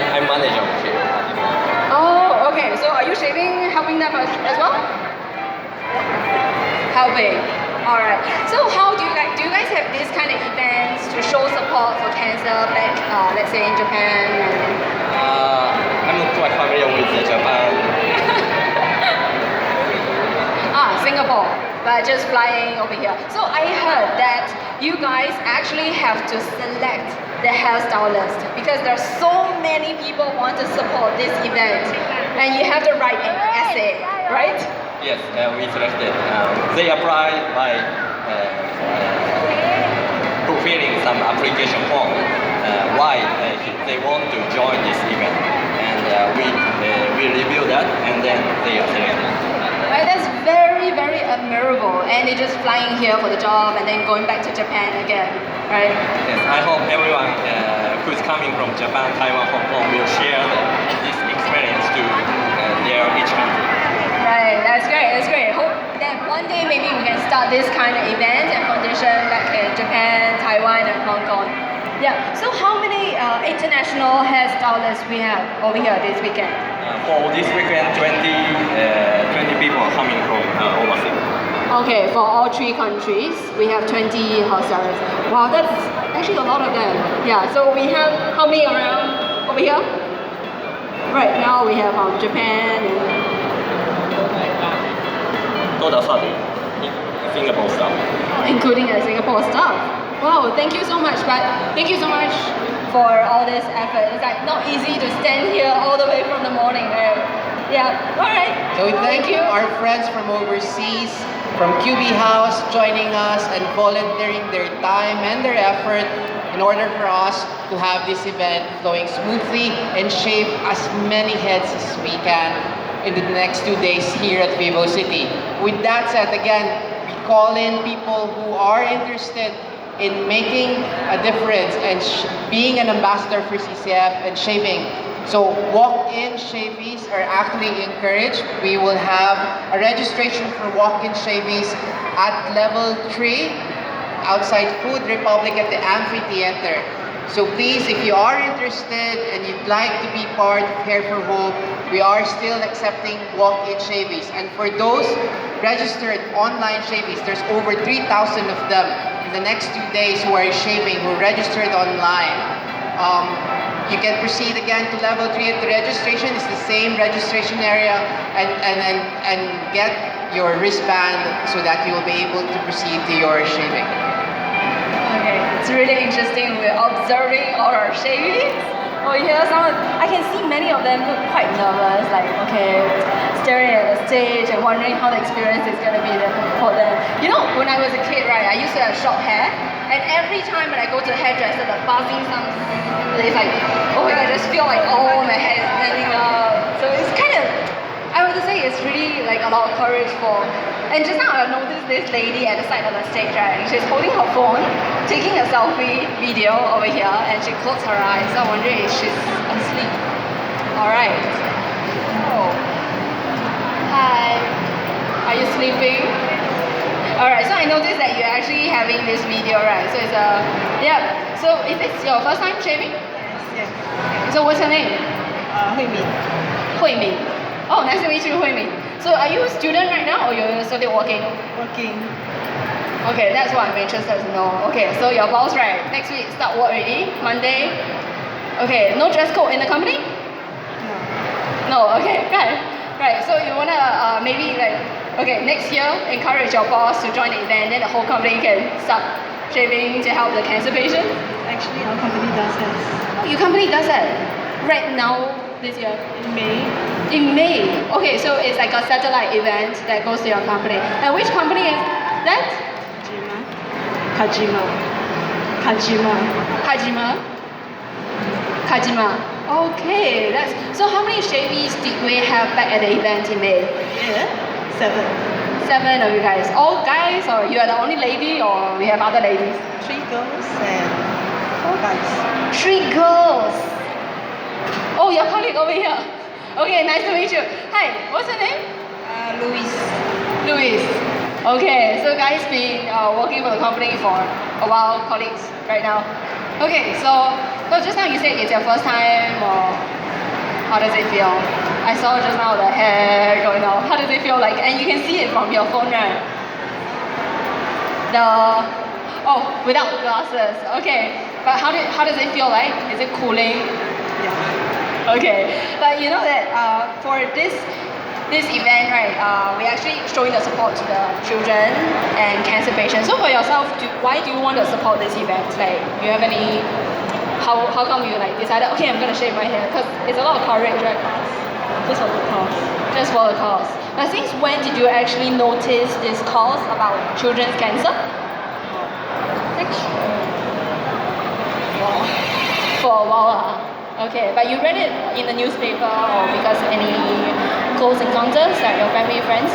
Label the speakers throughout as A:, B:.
A: I'm manager here.
B: Oh, okay. So are you shaving, helping them as well? Helping. All right. So how do you guys have these kind of events to show support for cancer back, let's say in Japan?
A: I'm not quite familiar with Japan.
B: Singapore, but just flying over here. So I heard that you guys actually have to select the hairstylist because there's so many people want to support this event, and you have to write an essay, right?
A: Yes, we selected. They applied by fulfilling some application form. Why they want to join this event, and we review that, and then they are selected.
B: Right, that's very, very admirable. And they're just flying here for the job and then going back to Japan again, right?
A: Yes, I hope everyone who's coming from Japan, Taiwan, Hong Kong will share this experience to each country.
B: Right, that's great. Hope that one day maybe we can start this kind of event and foundation back in Japan, Taiwan, and Hong Kong. Yeah, so how many international hairstylists we have over here this weekend?
A: For this weekend, 20 people are coming from overseas.
B: Okay, for all 3 countries, we have 20 hairstylists. Wow, that's actually a lot of them. Yeah, so we have how many around over here? Right now we have Japan and
A: Total 30, Singapore staff.
B: Including the Singapore staff. Wow, thank you so much, but thank you so much for all this effort. It's like not easy to stand here all the way from the morning. Yeah, all right.
C: So we thank you, our friends from overseas, from QB House, joining us and volunteering their time and their effort in order for us to have this event flowing smoothly and shave as many heads as we can in the next 2 days here at Vivo City. With that said, again, we call in people who are interested in making a difference and being an ambassador for CCF and shaving. So walk-in shavies are actually encouraged. We will have a registration for walk-in shavies at level 3 outside Food Republic at the amphitheater. So please, if you are interested and you'd like to be part of Hair for Hope, we are still accepting walk-in shavies. And for those registered online shavies, there's over 3,000 of them in the next 2 days who are shaving, who registered online. You can proceed again to level 3 at the registration. It's the same registration area and get your wristband so that you will be able to proceed to your shaving.
B: Okay, it's really interesting. We're observing all our shavies. Oh yeah, I can see many of them look quite nervous, like staring at the stage and wondering how the experience is going to be for them. You know, when I was a kid, right, I used to have short hair, and every time when I go to the hairdresser, the buzzing sounds, it's like, oh my god, I just feel like all my hair is standing up. So it's kind of, I would say it's really like a lot of courage for. And just now I noticed this lady at the side of the stage, right? She's holding her phone, taking a selfie video over here, and she closed her eyes. So I'm wondering if she's asleep. All right. Oh. Hi. Are you sleeping? All right. So I noticed that you're actually having this video, right? So it's yeah. So is this your first time shaving?
D: Yes.
B: So what's your name?
D: Hui Min.
B: Hui Min. Oh, nice to meet you, Hui Min. So are you a student right now or you're still working?
D: Working.
B: Okay, that's what I'm interested to know. Okay, so your boss, right? Next week start work already? Monday? Okay, no dress code in the company?
D: No.
B: No, okay, right. So you wanna maybe next year encourage your boss to join the event, then the whole company can start shaving to help the cancer patients?
D: Actually, our company does that.
B: Oh, your company does that right now this year?
D: In May.
B: In May. Okay, so it's like a satellite event that goes to your company. And which company is that?
D: Kajima.
B: Kajima. Okay, that's so. How many shavies did we have back at the event in May?
D: Yeah. 7.
B: 7 of you guys. All guys, or you are the only lady, or we have other ladies?
D: 3 girls and 4 guys.
B: 3 girls. Oh, your colleague over here. Okay, nice to meet you. Hi, what's your name? Louis. Okay, so guys been working for the company for a while, colleagues right now. Okay, so just now you said it's your first time, or how does it feel? I saw just now the hair going out. How does it feel like? And you can see it from your phone, right? Without glasses. Okay, but how does it feel like? Is it cooling?
D: Yeah.
B: Okay, but you know that for this event, right, we're actually showing the support to the children and cancer patients. So for yourself, why do you want to support this event? Like, do you have any? How come you like decided? Okay, I'm gonna shave my hair because it's a lot of courage, right?
D: Just for the cause.
B: Just for the cause. But since when did you actually notice this cause about children's cancer? For a while. Okay, but you read it in the newspaper or because any close encounters, like your family, friends?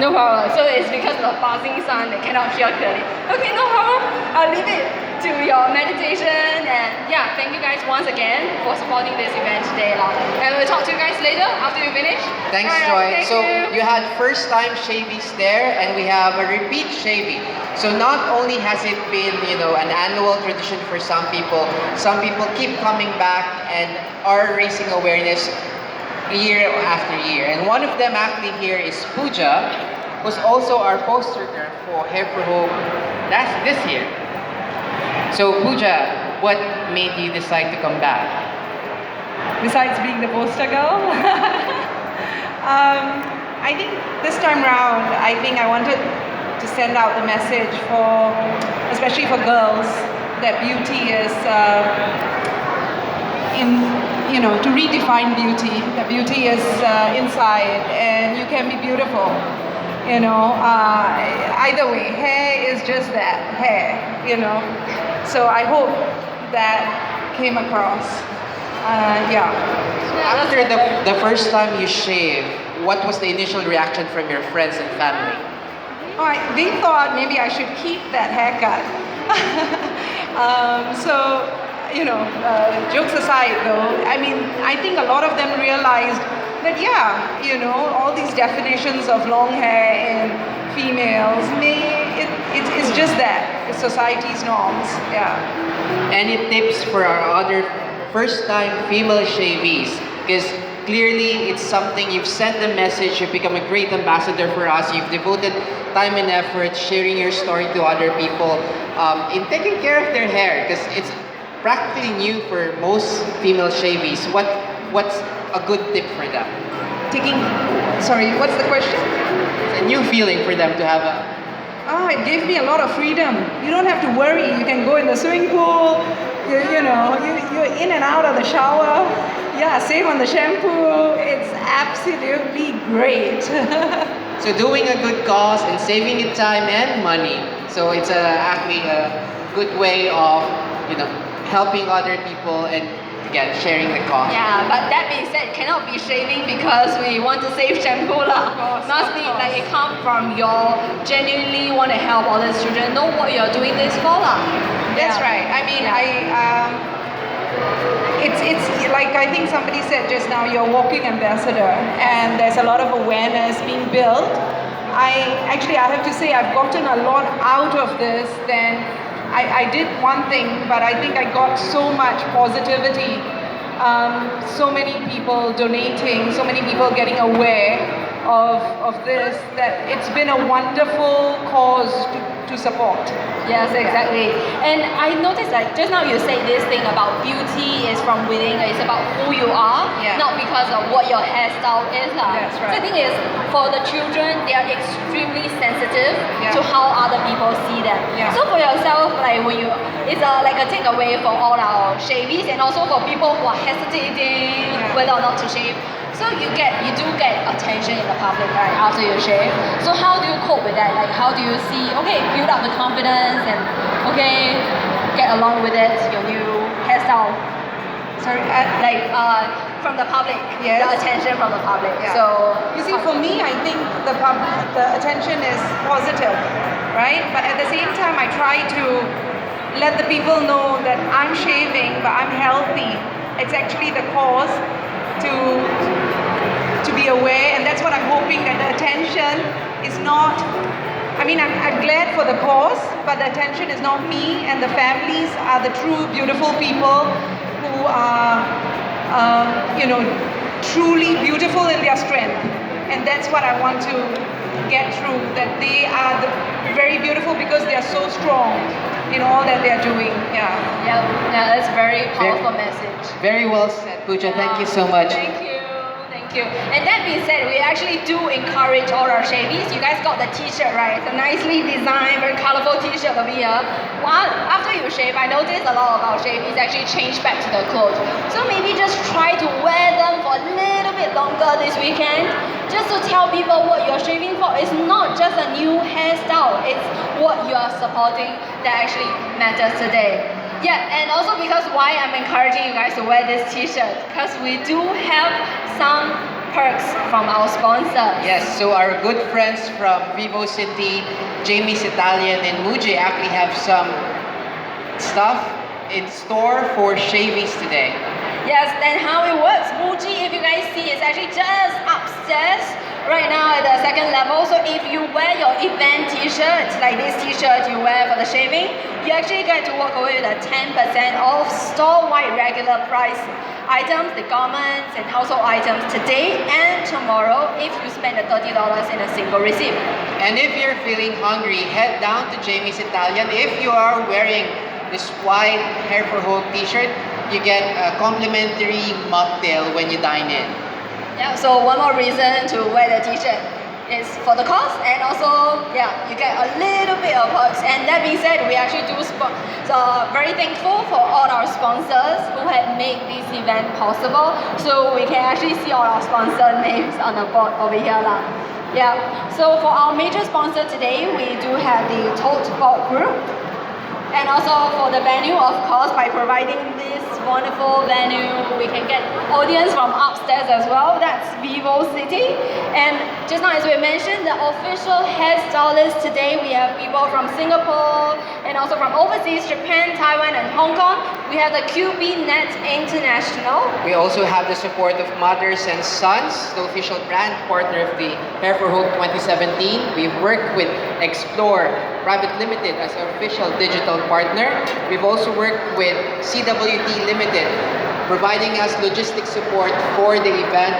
B: No problem. So it's because of the passing sun that cannot hear clearly. Okay, no problem. I'll leave it to your meditation. And yeah, thank you guys once again for supporting this event today. And we'll talk to you guys later after we finish.
C: Thanks,
B: Alright,
C: Joy.
B: thank
C: So
B: you.
C: you had first time shavies there, and we have a repeat shavie. So not only has it been, an annual tradition for some people keep coming back and are raising awareness year after year. And one of them actually here is Pooja, who's also our poster girl for Hair for Hope. That's this year. So Pooja, what made you decide to come back?
E: Besides being the poster girl. I think this time round, I think I wanted to send out the message especially for girls, that beauty is to redefine beauty. That beauty is inside, and you can be beautiful. Either way, hair is just that, hair. So I hope that came across.
C: After the first time you shaved, what was the initial reaction from your friends and family?
E: They thought maybe I should keep that haircut. Jokes aside though, I think a lot of them realized that all these definitions of long hair in females, it's just that, it's society's norms,
C: Any tips for our other first-time female shavies? Because clearly it's something, you've sent the message, you've become a great ambassador for us, you've devoted time and effort sharing your story to other people in taking care of their hair, because it's practically new for most female shavies. What's a good tip for them?
E: Sorry, what's the question?
C: It's a new feeling for them to have
E: It gave me a lot of freedom. You don't have to worry. You can go in the swimming pool. You're in and out of the shower. Save on the shampoo. It's absolutely great.
C: So doing a good cause and saving you time and money. So it's actually a good way of helping other people and again sharing the cost.
B: Yeah, but that being said, cannot be shaving because we want to save shampoo lah. Must be like it come from your genuinely want to help all these children. Know what you're doing this for lah.
E: That's right. It's like I think somebody said just now, you're a walking ambassador, and there's a lot of awareness being built. I have to say I've gotten a lot out of this than I did one thing, but I think I got so much positivity, so many people donating, so many people getting aware of this, that it's been a wonderful cause to support.
B: Yes, exactly. And I noticed that just now you say this thing about beauty is from within, it's about who you are, not because of what your hairstyle is.
E: That's right.
B: So the thing is, for the children, they are extremely sensitive to how other people see them. So for yourself, like it's like a takeaway for all our shavies and also for people who are hesitating whether or not to shave. So you do get attention in the public, right, after you shave. So how do you cope with that? Like how do you see, build up the confidence and get along with it, your new hairstyle?
E: Sorry,
B: From the public,
E: Yes.
B: the attention from the public.
E: Yeah.
B: So
E: you see, for me, I think the attention is positive, right? But at the same time, I try to let the people know that I'm shaving, but I'm healthy. It's actually the cause to be aware, and that's what I'm hoping, that the attention is not I mean, I'm glad for the cause, but the attention is not me, and the families are the true beautiful people who are, truly beautiful in their strength. And that's what I want to get through, that they are very beautiful because they are so strong in all that they are doing. Yeah.
B: Yeah, that's a very powerful message.
C: Very well said, Pooja. Thank you so much.
B: Thank you. And that being said, we actually do encourage all our shavies. You guys got the t-shirt, right? It's a nicely designed, very colorful t-shirt over here. After you shave, I noticed a lot of our shavies actually change back to the clothes. So maybe just try to wear them for a little bit longer this weekend, just to tell people what you're shaving for. It's not just a new hairstyle, it's what you are supporting that actually matters today. Yeah, and also because why I'm encouraging you guys to wear this t-shirt, because we do have some perks from our sponsors.
C: Yes, so our good friends from Vivo City, Jamie's Italian and Muji actually have some stuff in store for shavies today.
B: Yes, and how it works, Muji, if you guys see, is actually just upstairs right now at the second level. So if you wear your event t-shirt, like this t-shirt you wear for the shaving, you actually get to walk away with a 10% off store-wide regular price items, the garments and household items today and tomorrow if you spend the $30 in a single receipt.
C: And if you're feeling hungry, head down to Jamie's Italian. If you are wearing this white Hair for Hope t-shirt, you get a complimentary mocktail when you dine in.
B: Yeah, so one more reason to wear the t-shirt is for the cost, and also, you get a little bit of perks. And that being said, we actually do so very thankful for all our sponsors who have made this event possible. So we can actually see all our sponsor names on the board over here. Yeah, so for our major sponsor today, we do have the Tote Board Group. And also for the venue, of course, by providing this wonderful venue, we can get audience from upstairs as well. That's Vivo City. And just now, as we mentioned, the official hairstylist today, we have people from Singapore and also from overseas, Japan, Taiwan, and Hong Kong. We have the QB Net International.
C: We also have the support of Mothers and Sons, the official brand partner of the Hair for Hope 2017. We've worked with Explore Private Limited as our official digital partner. We've also worked with CWT Limited, providing us logistics support for the event.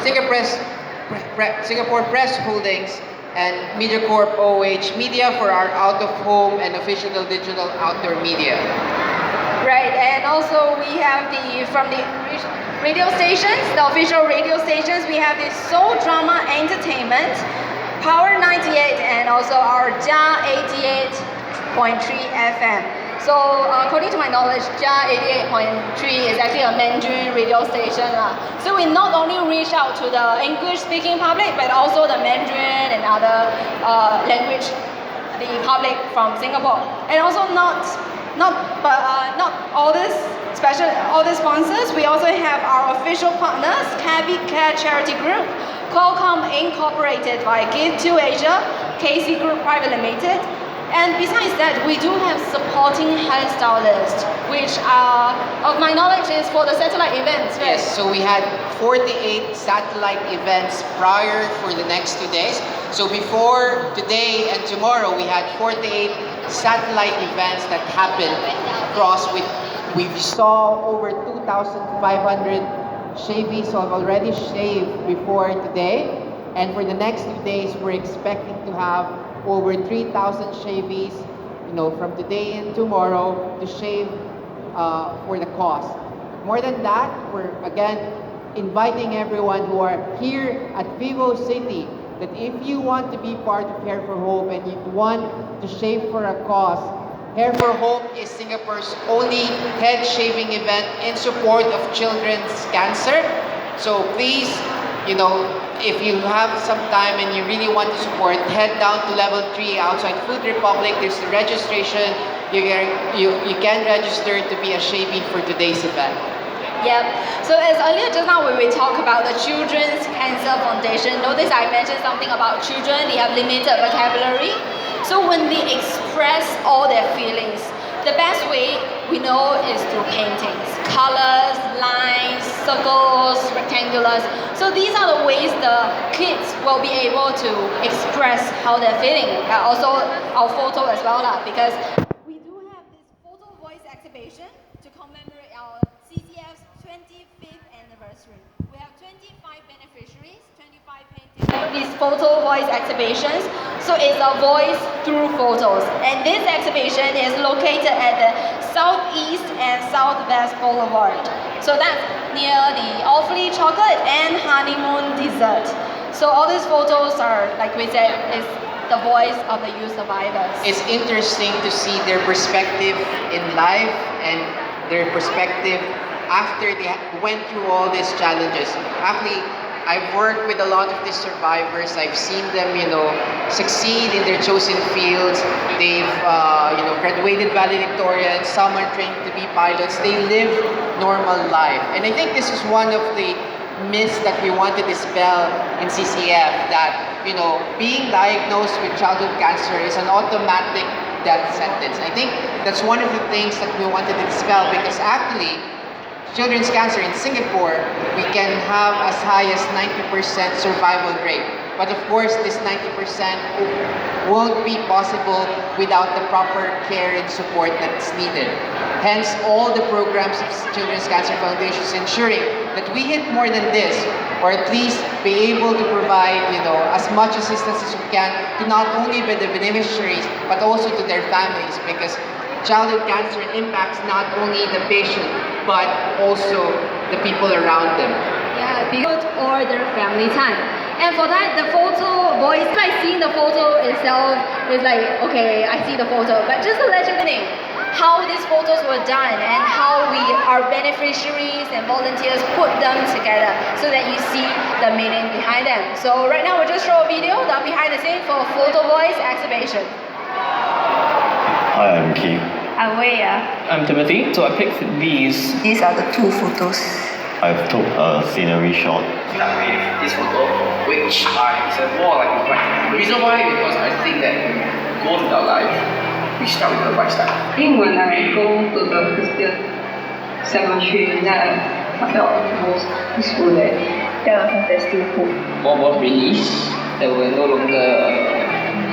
C: Singapore Press Holdings and MediaCorp OH Media for our out-of-home and official digital outdoor media.
B: Right, and also we have from the radio stations, the official radio stations, we have the Soul Drama Entertainment, Power 98, and also our JA 88.3 FM. So according to my knowledge, JA 88.3 is actually a Mandarin radio station. So we not only reach out to the English-speaking public, but also the Mandarin and other language, the public from Singapore. And also not all these sponsors. We also have our official partners, Cabby Care Charity Group, Qualcomm Incorporated by Give to Asia, KC Group Private Limited. And besides that, we do have supporting hairstylists, which of my knowledge is for the satellite events, right?
C: Yes, so we had 48 satellite events prior for the next 2 days. So before today and tomorrow, we had 48 satellite events that happened across we saw over 2,500 shavies who have already shaved before today. And for the next 2 days, we're expecting to have over 3,000 shavies, from today and tomorrow to shave for the cost. More than that, we're again inviting everyone who are here at Vivo City that if you want to be part of Hair for Hope and you want to shave for a cause, Hair for Hope is Singapore's only head shaving event in support of children's cancer. So please, if you have some time and you really want to support, head down to level 3 outside Food Republic. There's the registration. You can register to be a shaving for today's event.
B: Yep. So as earlier just now when we talk about the Children's Cancer Foundation, notice I mentioned something about children, they have limited vocabulary. So when they express all their feelings, the best way we know is through paintings, colors, lines, circles, rectangulars. So these are the ways the kids will be able to express how they're feeling. Also our photo as well, because we do have this photo voice exhibition to commemorate our CCF's 25th anniversary. We have 25 beneficiaries, 25 paintings. These photo voice exhibitions. So it's a voice through photos. And this exhibition is located at the Southeast and Southwest Boulevard. So that's near the Awfully Chocolate and Honeymoon Dessert. So all these photos are, like we said, is the voice of the youth survivors.
C: It's interesting to see their perspective in life and their perspective after they went through all these challenges. Actually, I've worked with a lot of these survivors. I've seen them, succeed in their chosen fields. They've, graduated valedictorians. Some are trained to be pilots. They live normal life. And I think this is one of the myths that we want to dispel in CCF, that, being diagnosed with childhood cancer is an automatic death sentence. I think that's one of the things that we wanted to dispel, because actually, children's cancer in Singapore, we can have as high as 90% survival rate. But of course, this 90% won't be possible without the proper care and support that's needed. Hence, all the programs of Children's Cancer Foundation is ensuring that we hit more than this, or at least be able to provide, as much assistance as we can to not only the beneficiaries, but also to their families, because childhood cancer impacts not only the patient, but also the people around them.
B: Yeah, people or their family time. And for that, the photo voice, by seeing the photo itself, is like, okay, I see the photo. But just to let you know how these photos were done and how our beneficiaries and volunteers put them together so that you see the meaning behind them. So right now, we'll just show a video, the behind the scenes for a photo voice exhibition.
F: Hi, I'm Keith.
B: I'm Wei.
D: I'm Timothy. So I picked these.
B: These are the two photos.
F: I've took a scenery shot.
G: Start with this photo, which is more like a bright. The reason why, because I think that when we go through our life, we start with the right start.
H: I think when I go to the Christian cemetery, then I felt most peaceful there. There was fantastic food.
G: All was released, that we're no longer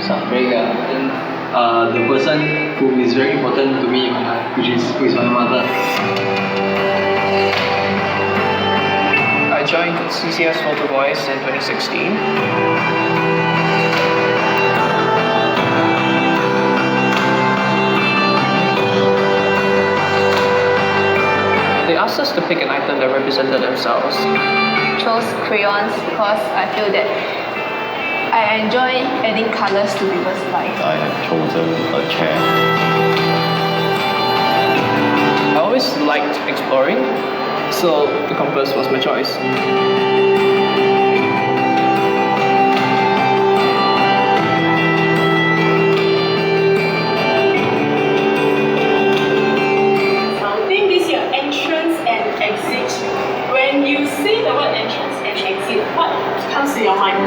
G: suffering.
I: The person who is very important to me, who is my mother.
D: I joined CCS Photo Voice in 2016. They asked us to pick an item that represented themselves.
H: Chose crayons because I feel that I enjoy adding colors to people's life.
F: I have chosen a chair.
D: I always liked exploring, so the compass was my choice.
J: I think this is your entrance and exit. When you say the word entrance and exit, what comes to your mind?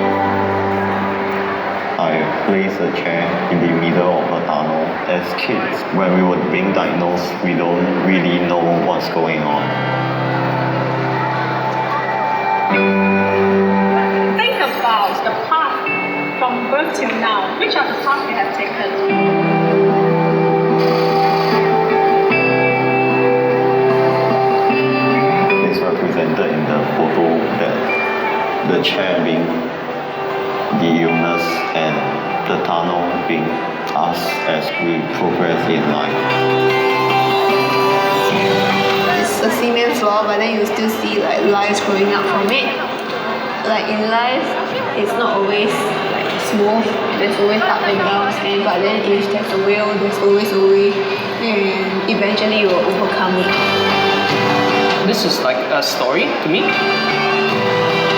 F: I placed a chair in the middle of a tunnel. As kids, when we were being diagnosed, we don't really know what's going on.
J: Think about the path from birth till now. Which are the paths you have taken?
F: It's represented in the photo that the chair being the illness and the tunnel being us as we progress in life.
H: It's a cement floor, but then you still see like lines growing up from it. Like in life, it's not always like smooth. There's always up and downs, but then if there's a will, there's always a way, and eventually you will overcome it.
D: This is like a story to me.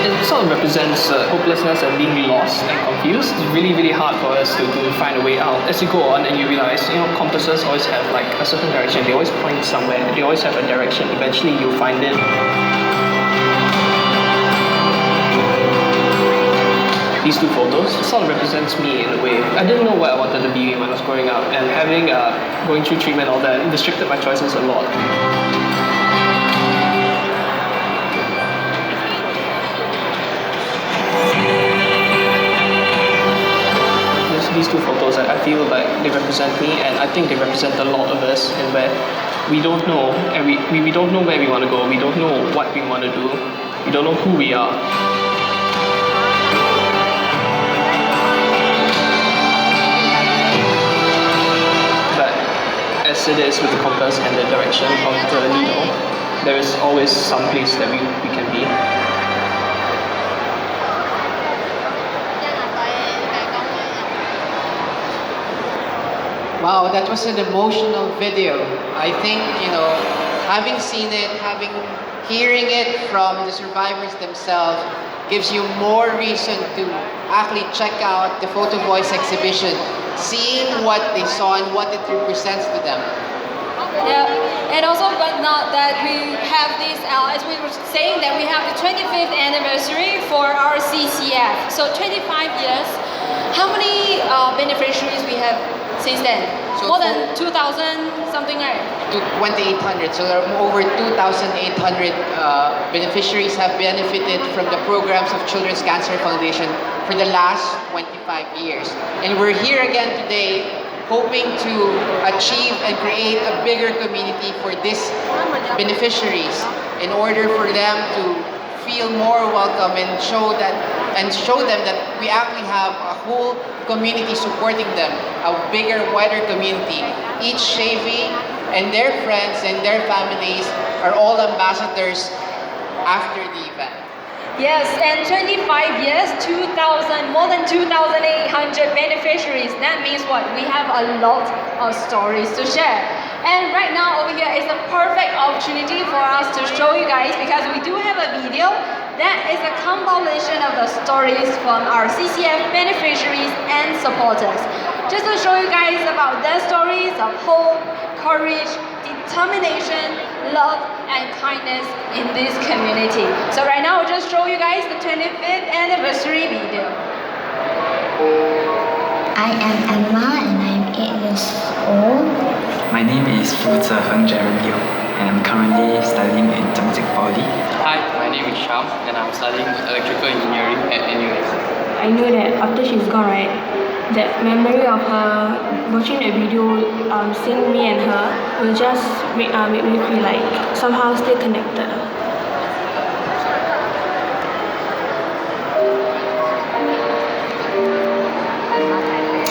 D: It sort of represents hopelessness and being lost and confused. It's really, really hard for us to find a way out. As you go on and you realize, compasses always have like a certain direction. They always point somewhere. They always have a direction. Eventually you'll find it. These two photos sort of represents me in a way. I didn't know what I wanted to be when I was growing up, and having going through treatment, all that, restricted my choices a lot. These two photos, I feel like they represent me, and I think they represent a lot of us, and where we don't know, and we don't know where we want to go, we don't know what we want to do, we don't know who we are. But as it is with the compass and the direction of the needle, there is always some place that we can be.
C: Wow, that was an emotional video. I think, having seen it, hearing it from the survivors themselves gives you more reason to actually check out the Photo Voice exhibition, seeing what they saw and what it represents to them.
B: Yeah, and also, but not that we have this, as we were saying, that we have the 25th anniversary for our CCF. So 25 years. How many beneficiaries we have since then?
C: So
B: more than 2,000 something, right?
C: 2,800. So there are over 2,800 beneficiaries have benefited from the programs of Children's Cancer Foundation for the last 25 years. And we're here again today hoping to achieve and create a bigger community for these beneficiaries in order for them to feel more welcome and show them that we actually have a whole community supporting them, a bigger, wider community. Each Shavy and their friends and their families are all ambassadors after the event.
B: Yes, and 25 years, more than 2,800 beneficiaries. That means what? We have a lot of stories to share. And right now over here is a perfect opportunity for us to show you guys, because we do have a video that is a compilation of the stories from our CCF beneficiaries and supporters. Just to show you guys about their stories of hope, courage, determination, love, and kindness in this community. So right now, I'll just show you guys the 25th anniversary video.
K: I am Emma and I'm 8 years old.
L: My name is Fu Zeheng Jaren Liu, and I'm currently studying in Zhangjiang Poly.
M: Hi, my name is Sham, and I'm studying electrical engineering at NUS.
H: I know that after she's gone, right, that memory of her watching the video, seeing me and her, will just make me feel like somehow still connected.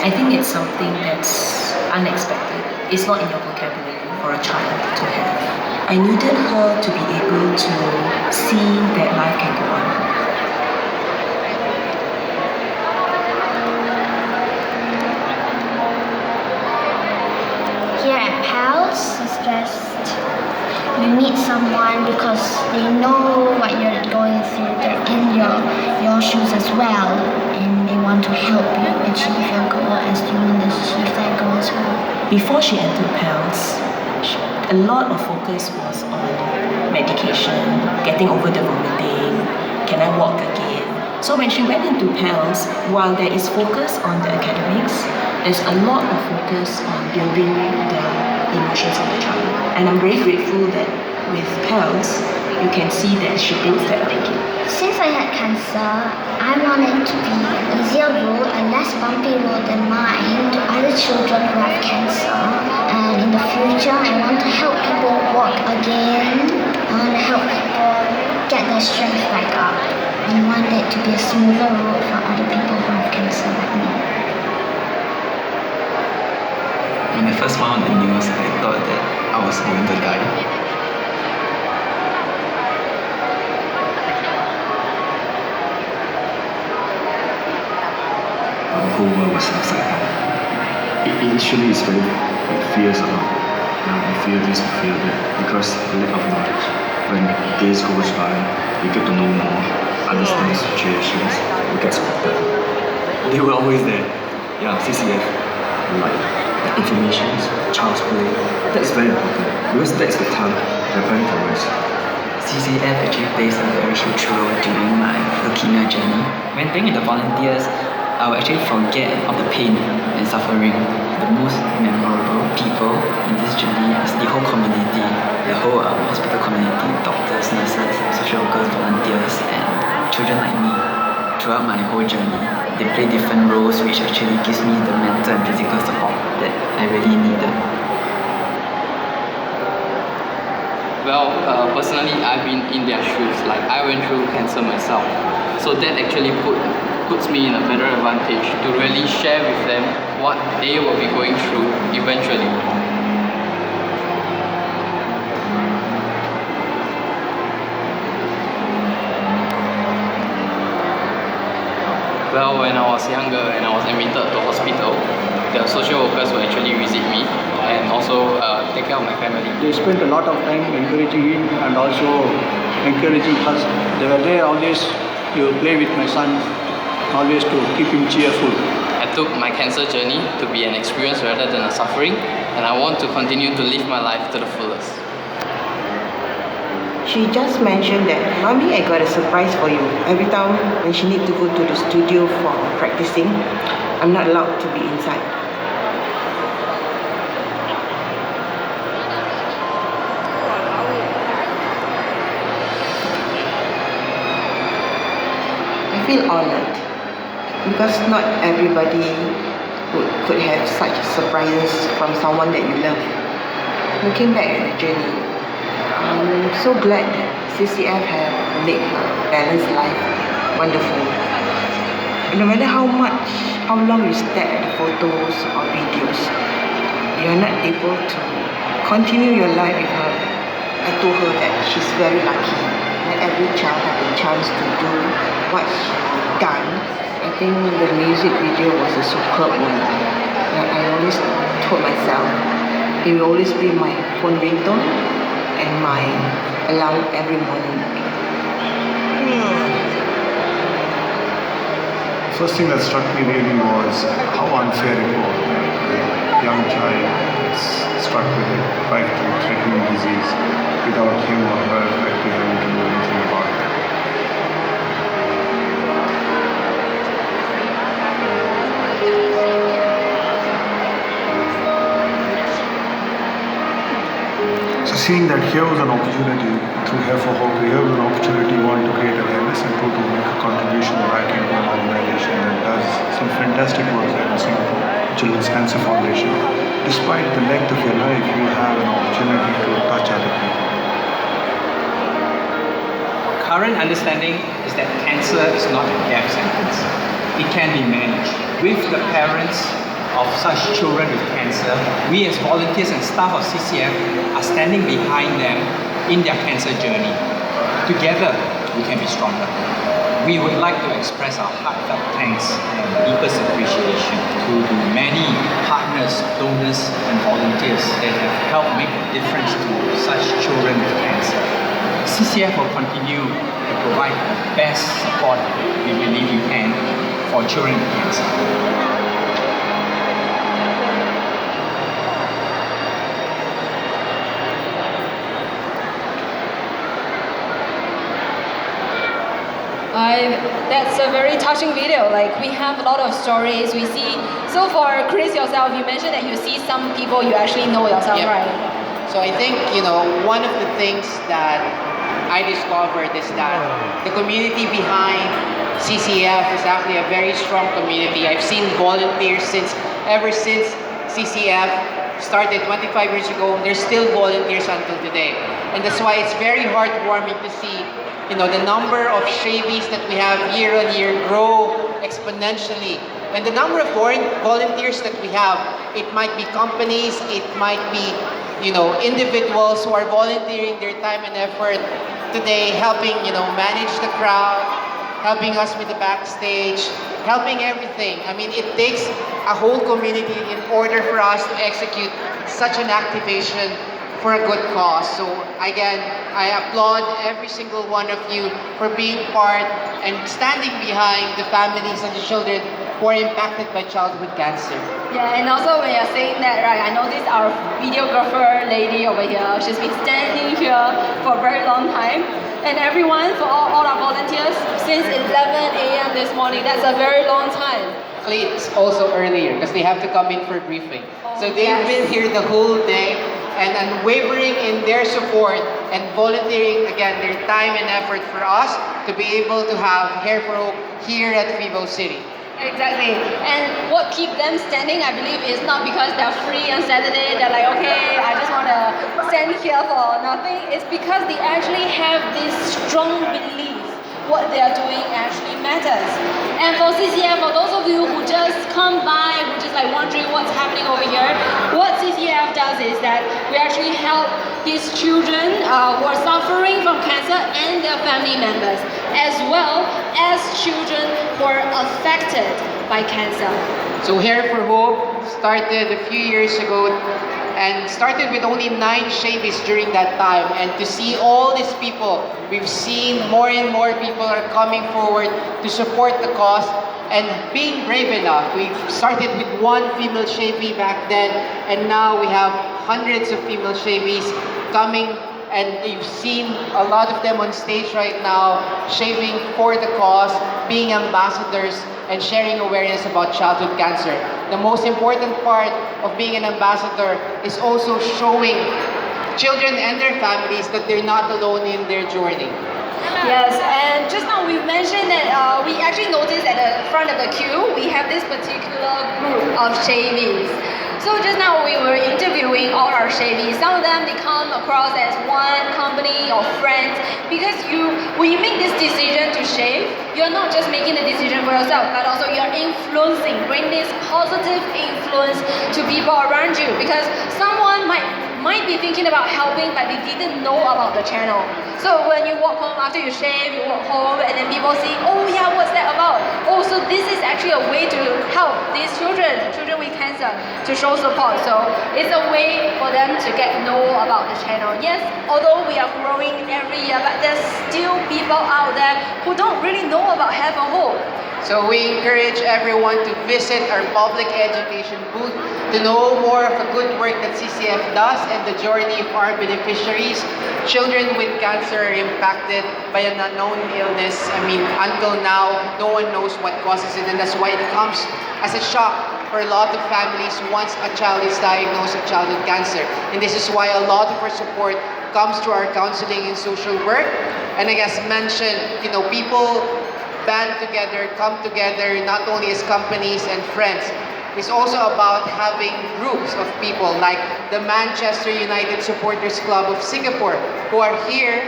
N: I think it's something that's unexpected. It's not in your vocabulary for a child to have. I needed her to be able to see that life can go on.
K: Here at PALS, it's just you meet someone because they know what you're going through. They're in your shoes as well, and they want to help you achieve your goal as you want to achieve that goal as well.
N: Before she entered PALS, a lot of focus was on medication, getting over the vomiting, can I walk again? So when she went into PALS, while there is focus on the academics, there's a lot of focus on building the emotions of the child. And I'm very grateful that with PALS, you can see that she builds that thinking.
K: Since I had cancer, I wanted to be an easier road, a less bumpy road than mine to other children who have cancer. And in the future, I want to help people walk again. I want to help people get their strength back up. I want it to be a smoother road for other people who have cancer like me.
L: When I first found the news, I thought that I was going to die. The whole world was upside down. Initially, it's very fears a lot. You fear this, you fear that, because lack of knowledge. When days goes by, you get to know more, understand the situations, you get supported. They were always there. Yeah, CCF, like the information, child's play, that's very important, because that's the time the parents can rest.
O: CCF actually plays a very huge role during my leukemia journey. When being with the volunteers, I will actually forget of the pain and suffering. The most memorable people in this journey is the whole community, the whole hospital community, doctors, nurses, social workers, volunteers, and children like me. throughout my whole journey. They play different roles, which actually gives me the mental and physical support that I really needed.
M: Well, personally, I've been in their shoes. Like, I went through cancer myself. So that actually puts me in a better advantage to really share with them what they will be going through eventually. Well, when I was younger and I was admitted to hospital, the social workers will actually visit me and also take care of my family.
P: They spent a lot of time encouraging him and also encouraging us. They were there always to play with my son, always to keep him cheerful.
M: I took my cancer journey to be an experience rather than a suffering, and I want to continue to live my life to the fullest.
Q: She just mentioned that, Mommy, I got a surprise for you. Every time when she needs to go to the studio for practicing, I'm not allowed to be inside. I feel honored because not everybody could have such surprises from someone that you love. Looking back at the journey, I'm so glad that CCF have made her balanced life wonderful. No matter how long you stare at the photos or videos, you are not able to continue your life with her. I told her that she's very lucky. Not every child has the chance to do what she's done. I think the music video was a superb one. I always told myself it will always be my phone ringtone and my alarm every morning.
L: First thing that struck me really was how unfair it was. A young child is struck with a life-threatening disease without him or her actually having to do anything about it. So seeing that here was an opportunity through Hair for Hope, here was an opportunity one to create awareness and two to make a contribution back into an organization that does some fantastic work here in Singapore, Children's Cancer Foundation. Despite the length of your life, you have an opportunity to touch other people.
R: Current understanding is that cancer is not a death sentence. It can be managed. With the parents of such children with cancer, we as volunteers and staff of CCF are standing behind them in their cancer journey. Together, we can be stronger. We would like to express our heartfelt thanks and deepest appreciation to the many partners, donors and volunteers that have helped make a difference to such children with cancer. CCF will continue to provide the best support we believe we can for children with cancer.
B: That's a very touching video. Like, we have a lot of stories. We see. So for Chris yourself, you mentioned that you see some people you actually know yourself,
C: Yep.
B: right?
C: So I think, one of the things that I discovered is that the community behind CCF is actually a very strong community. I've seen volunteers ever since CCF started 25 years ago. There's still volunteers until today. And that's why it's very heartwarming to see the number of Shavies that we have year on year grow exponentially. And the number of volunteers that we have, it might be companies, it might be, individuals who are volunteering their time and effort today, helping, manage the crowd, helping us with the backstage, helping everything. I mean, it takes a whole community in order for us to execute such an activation for a good cause. So again, I applaud every single one of you for being part and standing behind the families and the children who are impacted by childhood cancer.
B: Yeah, and also when you're saying that, right, I noticed our videographer lady over here, she's been standing here for a very long time. And everyone, for all our volunteers, since 11 a.m. this morning, that's a very long time.
C: Actually, it's also earlier because they have to come in for briefing. So they've been here the whole day and unwavering in their support and volunteering, again, their time and effort for us to be able to have Hair for Hope here at Vivo City.
B: Exactly. And what keeps them standing, I believe, is not because they're free on Saturday, they're like, okay, I just want to stand here for nothing. It's because they actually have this strong belief what they are doing actually matters. And for CCF, for those of you who just come by, who just like wondering what's happening over here, what CCF does is that we actually help these children who are suffering from cancer and their family members, as well as children who are affected by cancer.
C: So Hair for Hope started a few years ago and started with only 9 Shavies during that time. And to see all these people, we've seen more and more people are coming forward to support the cause and being brave enough. We started with 1 female Shavie back then, and now we have hundreds of female Shavies coming, and you've seen a lot of them on stage right now, shaving for the cause, being ambassadors, and sharing awareness about childhood cancer. The most important part of being an ambassador is also showing children and their families that they're not alone in their journey.
B: Yes, and just now we mentioned that we actually noticed at the front of the queue, we have this particular group of Shavies. So just now we were interviewing all our Shavies. Some of them, they come across as one company or friends, because when you make this decision to shave, you're not just making the decision for yourself, but also you're influencing, bring this positive influence to people around you, because someone might be thinking about helping, but they didn't know about the channel. So when you walk home after you shave, you walk home and then people see, oh yeah, what's that about? Oh, so this is actually a way to help these children with cancer, to show support. So it's a way for them to get know about the channel. Yes, although we are growing every year, but there's still people out there who don't really know about Hair for Hope.
C: So we encourage everyone to visit our public education booth to know more of the good work that CCF does and the journey of our beneficiaries. Children with cancer are impacted by an unknown illness. I mean, until now, no one knows what causes it, and that's why it comes as a shock for a lot of families once a child is diagnosed with childhood cancer. And this is why a lot of our support comes through our counseling and social work. And I guess mentioned, people band together, come together, not only as companies and friends. It's also about having groups of people like the Manchester United Supporters Club of Singapore, who are here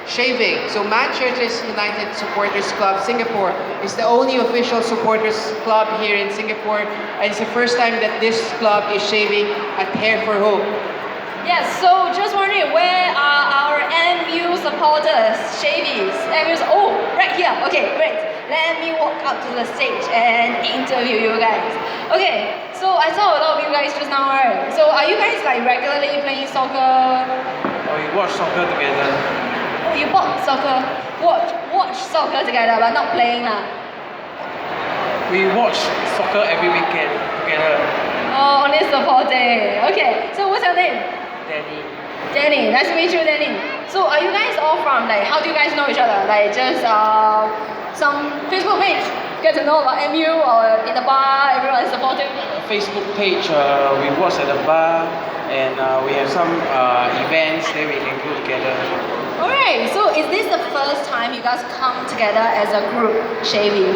C: shaving. So Manchester United Supporters Club Singapore is the only official supporters club here in Singapore, and it's the first time that this club is shaving at Hair for Hope.
B: Yes, so just wondering, where are our MU supporters, Shavies? MU's, oh, right here. Okay, great. Let me walk up to the stage and interview you guys. Okay, so I saw a lot of you guys just now, right? So are you guys like regularly playing soccer?
S: We watch soccer together.
B: Oh, you watch soccer? Watch soccer together, but not playing lah.
S: We watch soccer every weekend together.
B: Oh, only supporting. Okay, so what's your name? Danny, nice to meet you, Danny. So are you guys all from, like, how do you guys know each other? Like just some Facebook page, get to know about MU, or in the bar, everyone is supporting?
S: Facebook page, we watch at the bar, and we have some events, then we can go together.
B: Alright, so is this the first time you guys come together as a group, shaving?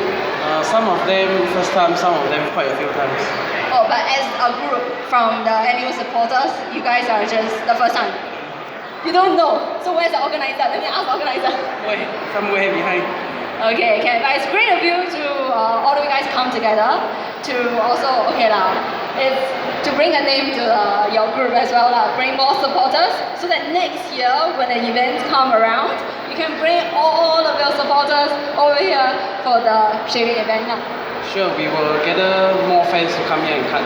S: Some of them first time, some of them quite a few times.
B: Oh, but as a group from the MU supporters, you guys are just the first time? You don't know. So where's the organizer? Let me ask the organizer.
S: Wait, somewhere behind.
B: Okay, but it's great of you to all of you guys come together to also, it's to bring a name to your group as well, bring more supporters, so that next year when the events come around, you can bring all of your supporters over here for the shaving event.
S: Sure, we will gather more fans to come here and cut.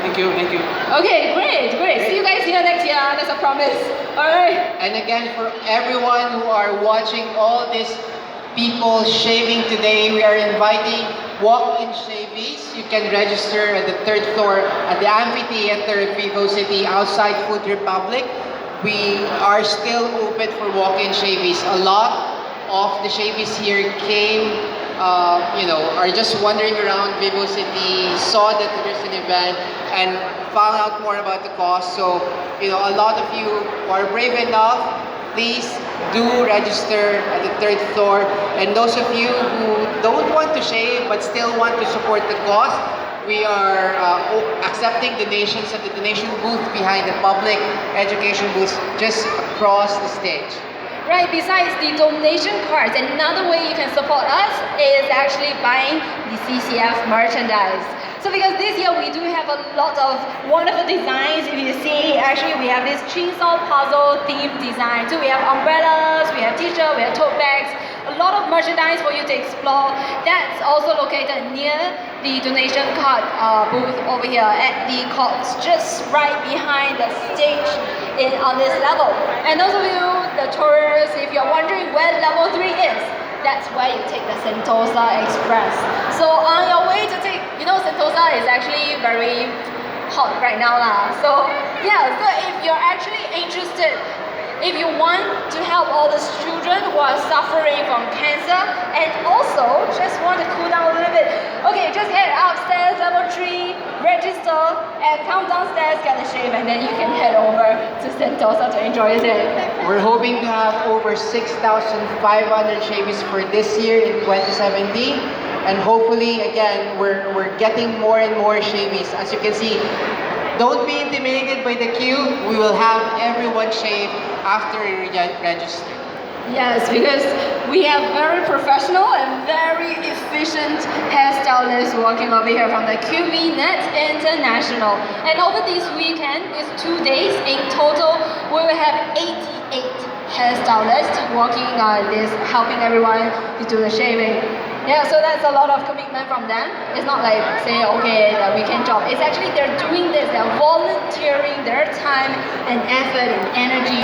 S: Thank you.
B: Okay, great. See you guys here next year, that's a promise. Alright.
C: And again, for everyone who are watching all these people shaving today, we are inviting walk-in shavies. You can register at the 3rd floor at the amphitheater at Vivo City outside Food Republic. We are still open for walk-in shavies. A lot of the shavies here came, are just wandering around Vivo City, saw that there's an event, and found out more about the cause. So, a lot of you are brave enough please do register at the 3rd floor. And those of you who don't want to shave but still want to support the cause, we are accepting donations at the donation booth behind the public education booth just across the stage.
B: Right, besides the donation cards, another way you can support us is actually buying the CCF merchandise. So because this year we do have a lot of wonderful designs. If you see, actually we have this chainsaw puzzle themed design. So we have umbrellas, we have t-shirts, we have tote bags, a lot of merchandise for you to explore. That's also located near the donation card booth over here at the courts, just right behind the stage on this level. And those of you, the tourists, if you're wondering where level 3 is, that's where you take the Sentosa Express. So on your way to take, Sentosa is actually very hot right now lah. So yeah, so if you're actually interested, if you want to help all these children who are suffering from cancer and also just want to cool down a little bit, okay, just head upstairs, level 3, register, and come downstairs, get a shave, and then you can head over to Sentosa to enjoy your day.
C: We're hoping to have over 6,500 shavies for this year in 2017. And hopefully, again, we're getting more and more shavies. As you can see, don't be intimidated by the queue. We will have everyone shave after we register.
B: Yes, because we have very professional and very efficient hairstylists working over here from the QBNet International. And over this weekend, these 2 days, in total, we will have 88 hairstylists working on this, helping everyone to do the shaving. Yeah, so that's a lot of commitment from them. It's not like saying, okay, the weekend job. It's actually they're doing this, they're volunteering their time and effort and energy.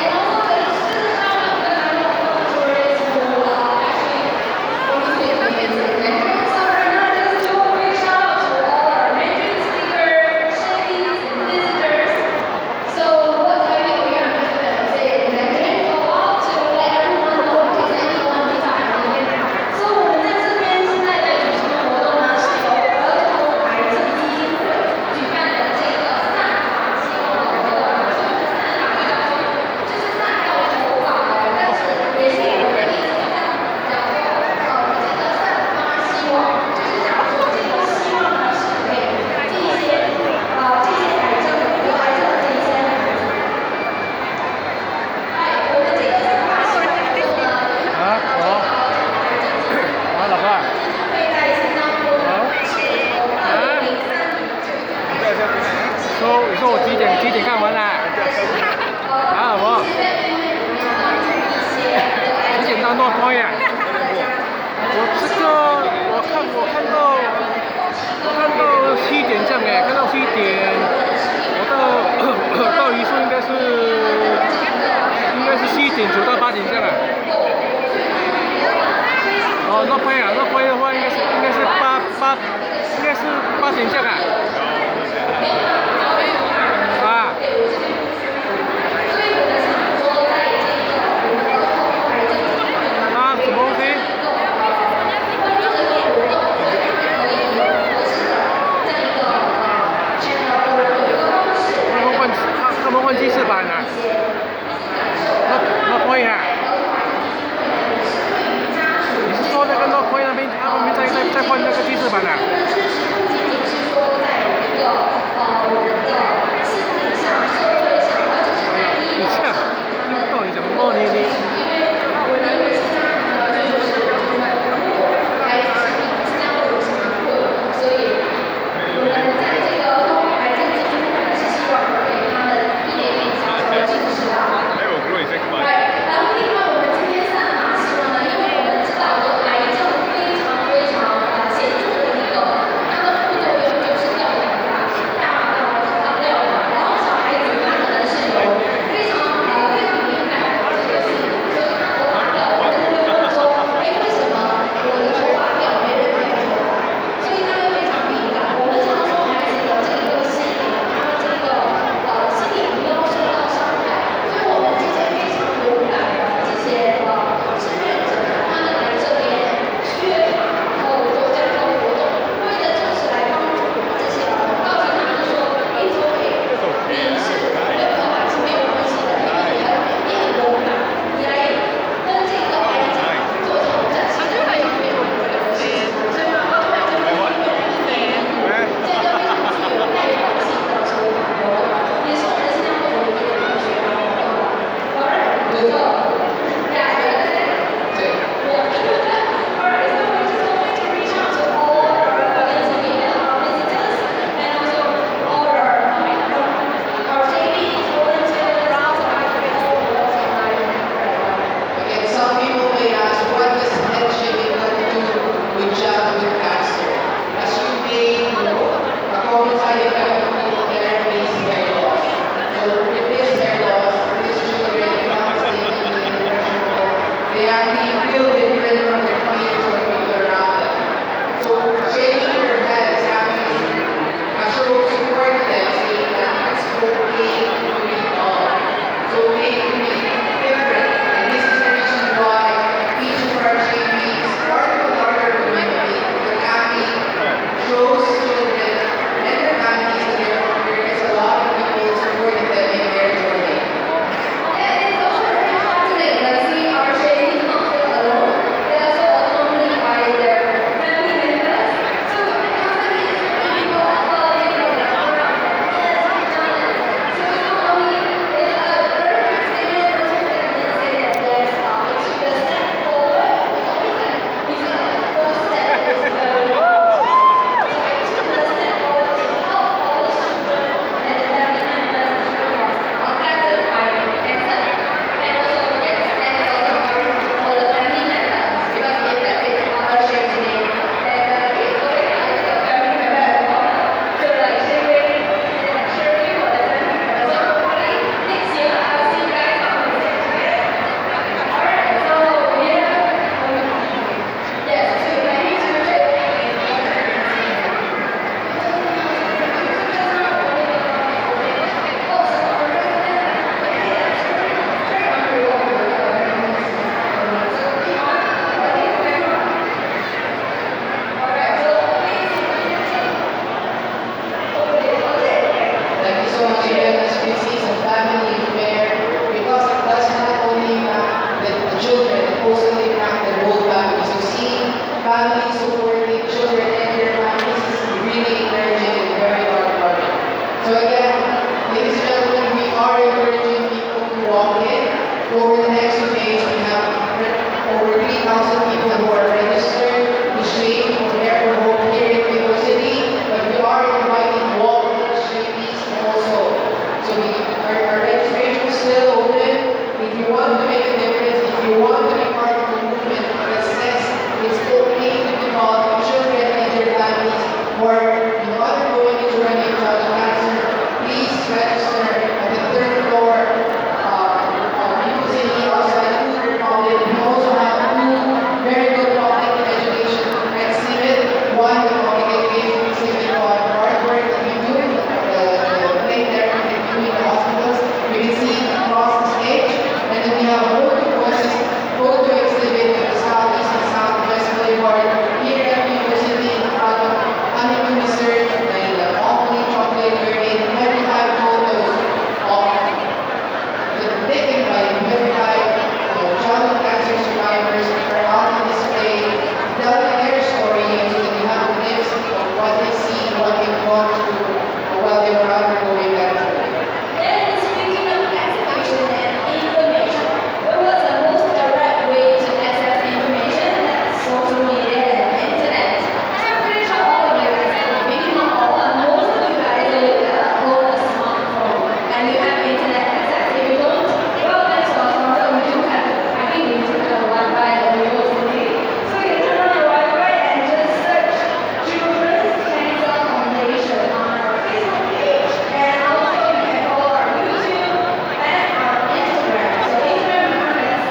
C: our registration is still open. If you want to make a difference, if you want to be part of the movement that says it's okay to involve children and their families who are undergoing a journey of childhood cancer, please register at the third floor City outside Food Republic. We also have two very good public education exhibit. One, the public education exhibit on artwork that we do, the play therapy that we do in the hospitals. You can see it across the stage. And then we have a photo exhibit of the Southeast and Southwest Boulevard here at the University in front of Honeymoon Research and Awfully Chocolate Garden. 25 photos of taken by 25 childhood cancer survivors are out on display, telling their story, and so that you have a glimpse of what they see, what they've gone through while they were undergoing that journey.
B: And speaking of education and information, what was the most direct way to access information? That's social media and internet. I'm pretty sure all of you guys, maybe not all, but most of you guys own a smartphone and you have internet access. If you don't, well, that's awesome. We do have, I think we do have Wi-Fi at the university. So you can turn on your Wi-Fi and just search Children's Cancer Foundation on our Facebook page. And also you can follow our YouTube and our Instagram. So Instagram is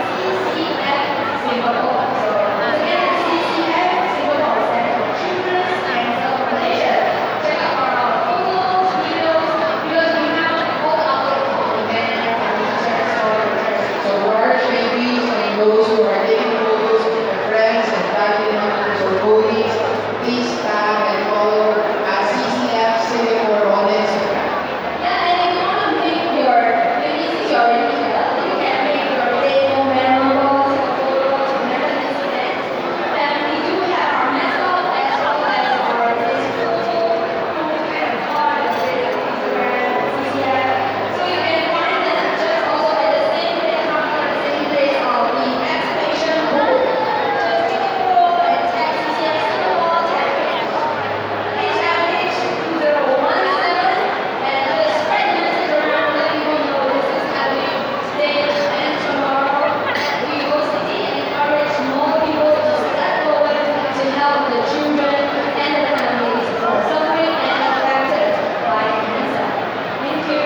B: CCF Singapore. So once again, CCF Singapore stands for Children's Cancer Foundation. Check out our photos, videos, because we have all the updates on events and research stories.
C: So for our babies and those who are taking photos with their friends and family members or colleagues, please tag and follow at CCF Singapore on Instagram.
B: Yeah, and if you want to make your, maybe since you're already here, you can make your day more memorable, take photos, remember this event. And we do have our mascot as well as our Facebook kind of card that says Instagram, CCF. So you can find them just also at the same place, not at the same place of the exhibition booth. Just take a photo and tag CCF Singapore, tag H2017, and just spread the message around, let people know this is happening today and tomorrow at the university, and encourage more people to step forward to help the children and the families who are suffering and affected by cancer. Thank you.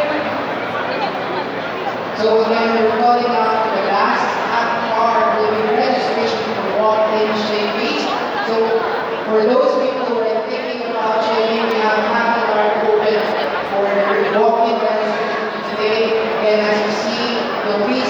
C: So again, we're calling out the last half hour will be registration for walk-in shavings. So for those people who are thinking about shaving, we have half an hour open for walk-in registration today. And as you see, please